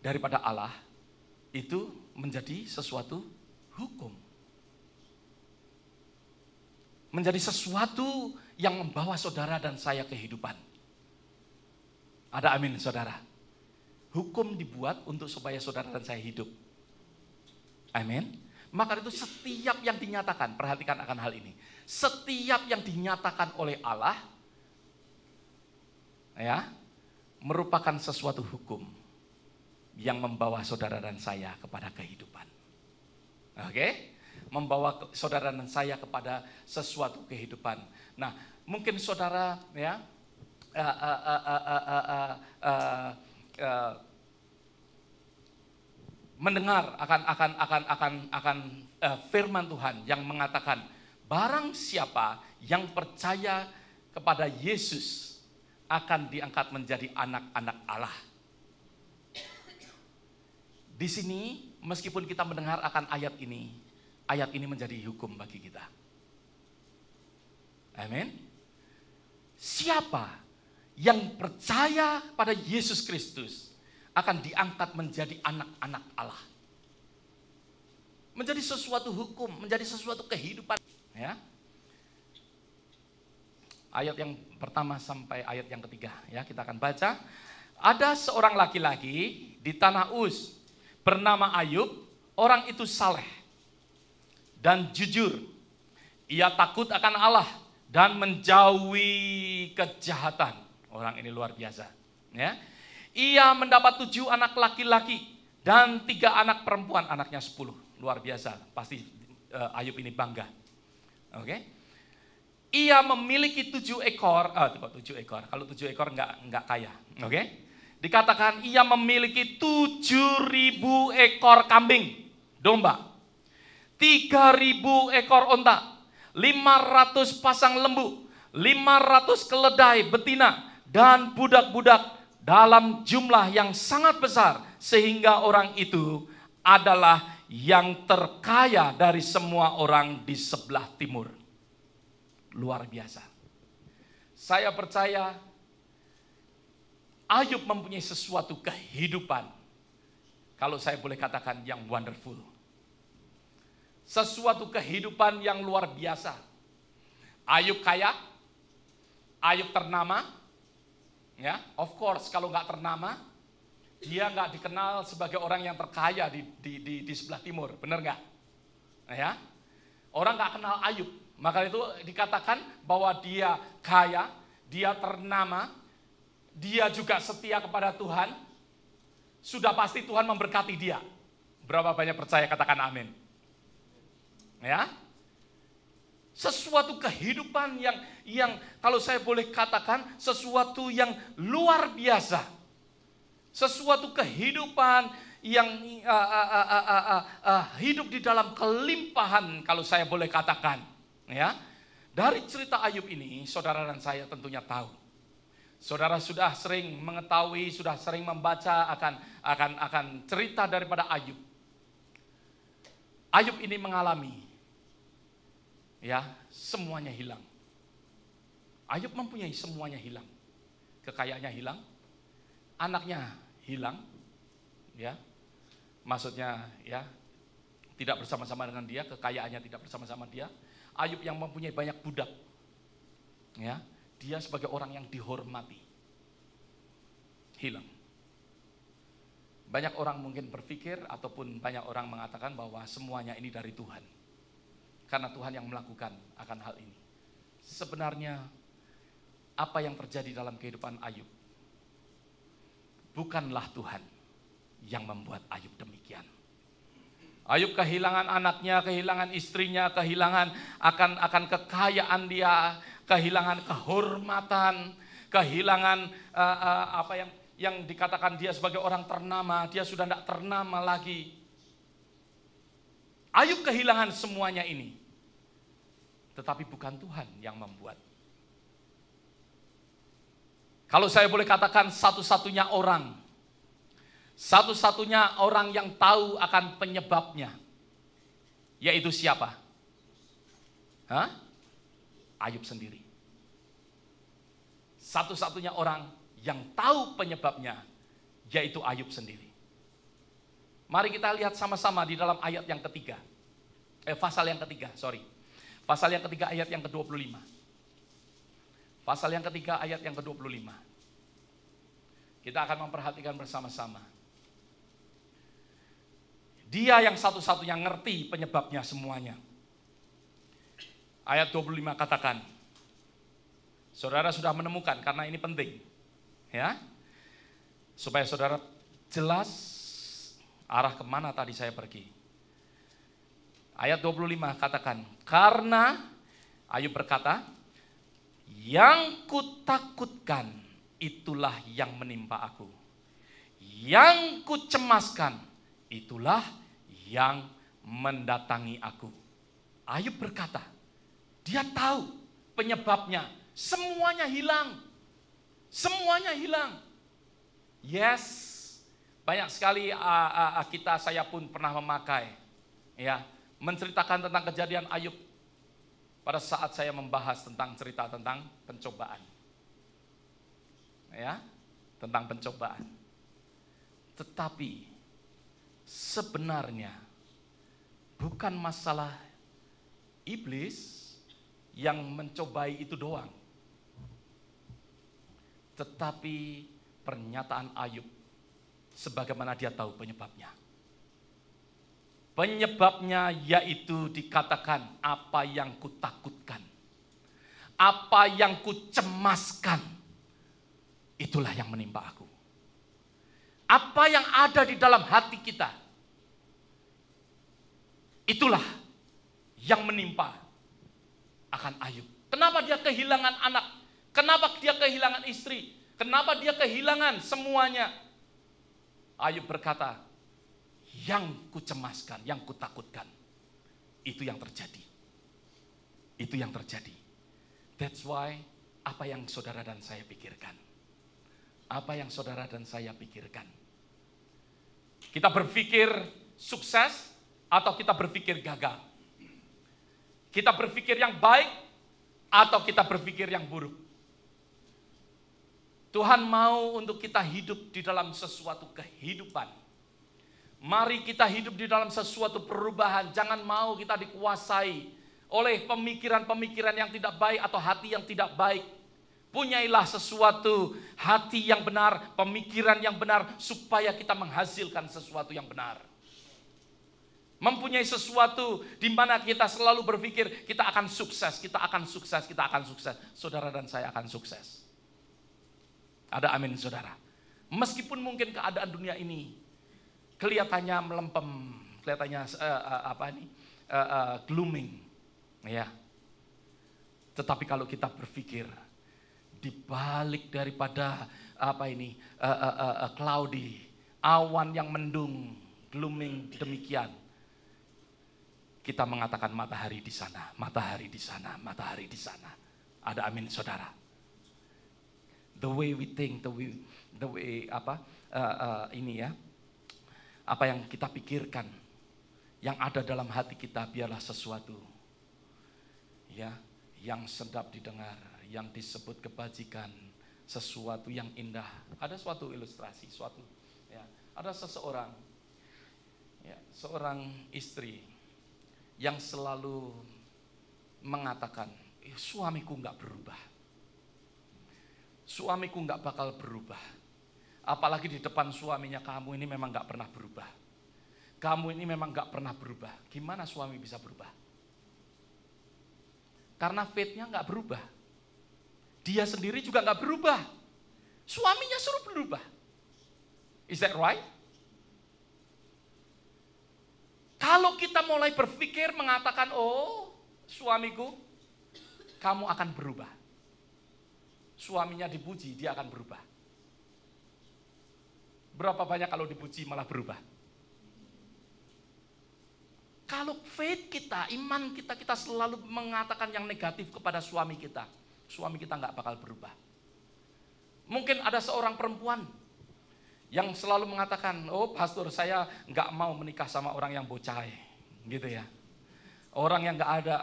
daripada Allah itu menjadi sesuatu hukum. Menjadi sesuatu yang membawa saudara dan saya kehidupan. Ada amin saudara. Hukum dibuat untuk supaya saudara dan saya hidup. Amin. Maka itu setiap yang dinyatakan, perhatikan akan hal ini. Setiap yang dinyatakan oleh Allah ya, merupakan sesuatu hukum yang membawa saudara dan saya kepada kehidupan. Oke? Membawa saudara dan saya kepada sesuatu kehidupan. Nah, mungkin saudara ya mendengar akan firman Tuhan yang mengatakan, barang siapa yang percaya kepada Yesus akan diangkat menjadi anak-anak Allah. Di sini meskipun kita mendengar akan ayat ini menjadi hukum bagi kita. Amin. Siapa yang percaya pada Yesus Kristus akan diangkat menjadi anak-anak Allah. Menjadi sesuatu hukum, menjadi sesuatu kehidupan. Ya. Ayat yang pertama sampai ayat yang ketiga, ya, kita akan baca. Ada seorang laki-laki di tanah Uz bernama Ayub. Orang itu saleh dan jujur. Ia takut akan Allah dan menjauhi kejahatan. Orang ini luar biasa. Ya. Ia mendapat 7 anak laki-laki dan 3 anak perempuan, anaknya 10. Luar biasa, pasti Ayub ini bangga. Oke. Ia memiliki 7 ekor, 7 ekor. Kalau 7 ekor enggak kaya. Oke. Dikatakan ia memiliki 7.000 ekor kambing, domba, 3.000 ekor onta, 500 pasang lembu, 500 keledai betina, dan budak-budak dalam jumlah yang sangat besar, sehingga orang itu adalah yang terkaya dari semua orang di sebelah timur. Luar biasa. Saya percaya Ayub mempunyai sesuatu kehidupan, kalau saya boleh katakan yang wonderful. Sesuatu kehidupan yang luar biasa. Ayub kaya, Ayub ternama. Ya, of course kalau nggak ternama, dia nggak dikenal sebagai orang yang terkaya di sebelah timur, benar nggak? Ya, orang nggak kenal Ayub, maka itu dikatakan bahwa dia kaya, dia ternama, dia juga setia kepada Tuhan. Sudah pasti Tuhan memberkati dia. Berapa banyak percaya, katakan amin. Ya. Sesuatu kehidupan yang kalau saya boleh katakan sesuatu yang luar biasa. Sesuatu kehidupan yang hidup di dalam kelimpahan, kalau saya boleh katakan. Ya. Dari cerita Ayub ini, saudara dan saya tentunya tahu. Saudara sudah sering mengetahui, sudah sering membaca akan cerita daripada Ayub. Ayub ini mengalami semuanya hilang. Ayub mempunyai semuanya hilang. Kekayaannya hilang, anaknya hilang, ya. Maksudnya tidak bersama-sama dengan dia, kekayaannya tidak bersama-sama dia. Ayub yang mempunyai banyak budak. Ya, dia sebagai orang yang dihormati. Hilang. Banyak orang mungkin berpikir ataupun banyak orang mengatakan bahwa semuanya ini dari Tuhan. Karena Tuhan yang melakukan akan hal ini. Sebenarnya apa yang terjadi dalam kehidupan Ayub, bukanlah Tuhan yang membuat Ayub demikian. Ayub kehilangan anaknya, kehilangan istrinya, kehilangan akan kekayaan dia, kehilangan kehormatan, kehilangan yang dikatakan dia sebagai orang ternama, dia sudah tidak ternama lagi. Ayub kehilangan semuanya ini. Tetapi bukan Tuhan yang membuat. Kalau saya boleh katakan satu-satunya orang yang tahu akan penyebabnya, yaitu siapa? Ayub sendiri. Satu-satunya orang yang tahu penyebabnya, yaitu Ayub sendiri. Mari kita lihat sama-sama di dalam ayat yang ketiga. Pasal yang ketiga, Pasal yang ketiga ayat yang ke-25. Pasal yang ketiga ayat yang ke-25. Kita akan memperhatikan bersama-sama. Dia yang satu-satunya ngerti penyebabnya semuanya. Ayat 25 katakan, saudara sudah menemukan, karena ini penting, ya, supaya saudara jelas arah kemana tadi saya pergi. Ayat 25 katakan, karena Ayub berkata, yang kutakutkan itulah yang menimpa aku. Yang kucemaskan itulah yang mendatangi aku. Ayub berkata, dia tahu penyebabnya, semuanya hilang. Semuanya hilang. Yes. Banyak sekali saya pun pernah memakai, ya, menceritakan tentang kejadian Ayub pada saat saya membahas tentang cerita tentang pencobaan, ya, tentang pencobaan. Tetapi sebenarnya bukan masalah iblis yang mencobai itu doang, tetapi pernyataan Ayub. Sebagaimana dia tahu penyebabnya. Penyebabnya yaitu dikatakan apa yang kutakutkan. Apa yang kucemaskan. Itulah yang menimpa aku. Apa yang ada di dalam hati kita. Itulah yang menimpa akan Ayub. Kenapa dia kehilangan anak? Kenapa dia kehilangan istri? Kenapa dia kehilangan semuanya? Ayub berkata, yang kucemaskan, yang kutakutkan, itu yang terjadi. Itu yang terjadi. That's why, apa yang saudara dan saya pikirkan. Apa yang saudara dan saya pikirkan. Kita berpikir sukses, atau kita berpikir gagal. Kita berpikir yang baik, atau kita berpikir yang buruk. Tuhan mau untuk kita hidup di dalam sesuatu kehidupan. Mari kita hidup di dalam sesuatu perubahan. Jangan mau kita dikuasai oleh pemikiran-pemikiran yang tidak baik atau hati yang tidak baik. Punyailah sesuatu hati yang benar, pemikiran yang benar, supaya kita menghasilkan sesuatu yang benar. Mempunyai sesuatu di mana kita selalu berpikir kita akan sukses, kita akan sukses, kita akan sukses. Saudara dan saya akan sukses. Ada amin saudara. Meskipun mungkin keadaan dunia ini kelihatannya melempem, kelihatannya glooming, ya. Tetapi kalau kita berpikir di balik daripada cloudy, awan yang mendung, glooming demikian, kita mengatakan matahari di sana, matahari di sana, matahari di sana. Ada amin saudara. The way we think, apa yang kita pikirkan, yang ada dalam hati kita, biarlah sesuatu, ya, yang sedap didengar, yang disebut kebajikan, sesuatu yang indah. Ada suatu ilustrasi, ada seseorang, ya, seorang istri yang selalu mengatakan, suamiku nggak berubah. Suamiku nggak bakal berubah. Apalagi di depan suaminya, kamu ini memang nggak pernah berubah. Kamu ini memang nggak pernah berubah. Gimana suami bisa berubah? Karena faith-nya nggak berubah. Dia sendiri juga nggak berubah. Suaminya suruh berubah. Is that right? Kalau kita mulai berpikir mengatakan, oh suamiku, kamu akan berubah. Suaminya dipuji, dia akan berubah. Berapa banyak kalau dipuji malah berubah? Kalau faith kita, iman kita, kita selalu mengatakan yang negatif kepada suami kita nggak bakal berubah. Mungkin ada seorang perempuan yang selalu mengatakan, oh pastor, saya nggak mau menikah sama orang yang bocah, gitu ya. Orang yang nggak ada